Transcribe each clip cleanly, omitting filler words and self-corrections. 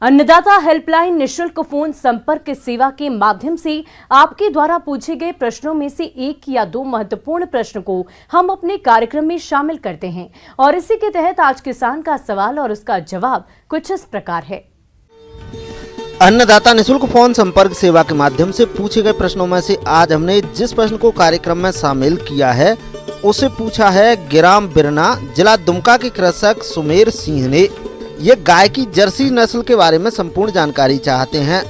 अन्नदाता हेल्पलाइन निशुल्क फोन संपर्क सेवा के माध्यम से आपके द्वारा पूछे गए प्रश्नों में से एक या दो महत्वपूर्ण प्रश्न को हम अपने कार्यक्रम में शामिल करते हैं और इसी के तहत आज किसान का सवाल और उसका जवाब कुछ इस प्रकार है। अन्नदाता निशुल्क फोन संपर्क सेवा के माध्यम से पूछे गए प्रश्नों में से आज हमने जिस प्रश्न को कार्यक्रम में शामिल किया है उसे पूछा है ग्राम बिरना, जिला दुमका के कृषक सुमेर सिंह ने। ये गाय की जर्सी नस्ल के बारे में संपूर्ण जानकारी चाहते हैं।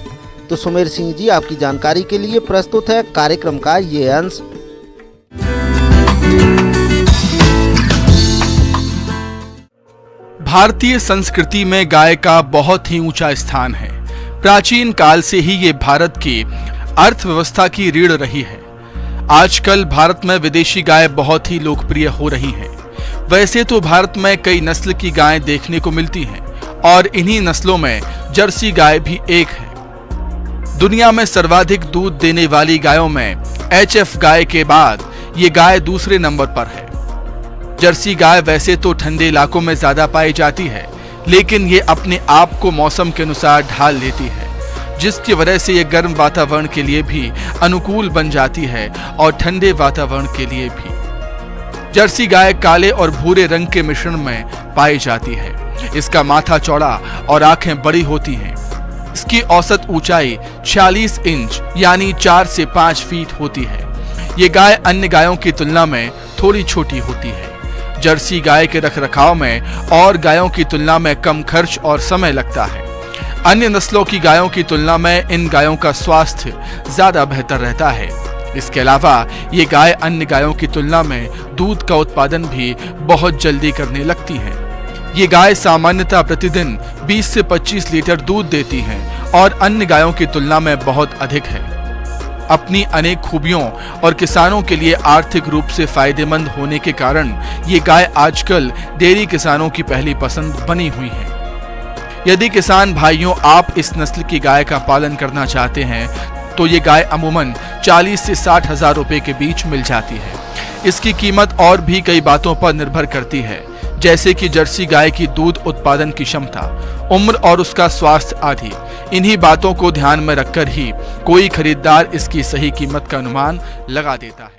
तो सुमेर सिंह जी, आपकी जानकारी के लिए प्रस्तुत है कार्यक्रम का ये अंश। भारतीय संस्कृति में गाय का बहुत ही ऊंचा स्थान है। प्राचीन काल से ही ये भारत की अर्थव्यवस्था की रीढ़ रही है। आजकल भारत में विदेशी गाय बहुत ही लोकप्रिय हो रही हैं। वैसे तो भारत में कई नस्ल की गायें देखने को मिलती हैं और इन्हीं नस्लों में जर्सी गाय भी एक है। दुनिया में सर्वाधिक दूध देने वाली गायों में HF गाय के बाद ये गाय दूसरे नंबर पर है। जर्सी गाय वैसे तो ठंडे इलाकों में ज्यादा पाई जाती है, लेकिन ये अपने आप को मौसम के अनुसार ढाल लेती है, जिसकी वजह से ये गर्म वातावरण के लिए भी अनुकूल बन जाती है और ठंडे वातावरण के लिए भी। जर्सी गाय काले और भूरे रंग के मिश्रण में पाई जाती है। इसका माथा चौड़ा और आंखें बड़ी होती हैं। इसकी औसत ऊंचाई 46 इंच यानी 4 से 5 फीट होती है। ये गाय अन्य गायों की तुलना में थोड़ी छोटी होती है। जर्सी गाय के रखरखाव में और गायों की तुलना में कम खर्च और समय लगता है। अन्य नस्लों की गायों की तुलना में इन गायों का स्वास्थ्य ज्यादा बेहतर रहता है। इसके अलावा ये गाय अन्य गायों की तुलना में दूध का उत्पादन भी बहुत जल्दी करने लगती हैं। ये गाय सामान्यतः प्रतिदिन 20 से 25 लीटर दूध देती हैं और अन्य गायों की तुलना में बहुत अधिक है। अपनी अनेक खूबियों और किसानों के लिए आर्थिक रूप से फायदेमंद होने के कारण ये गाय आजकल डेयरी किसानों की पहली पसंद बनी हुई है। यदि किसान भाइयों आप इस नस्ल की गाय का पालन करना चाहते हैं तो ये गाय अमूमन 40 से 60 हजार रुपए के बीच मिल जाती है। इसकी कीमत और भी कई बातों पर निर्भर करती है, जैसे कि जर्सी गाय की दूध उत्पादन की क्षमता, उम्र और उसका स्वास्थ्य आदि। इन्हीं बातों को ध्यान में रखकर ही कोई खरीदार इसकी सही कीमत का अनुमान लगा देता है।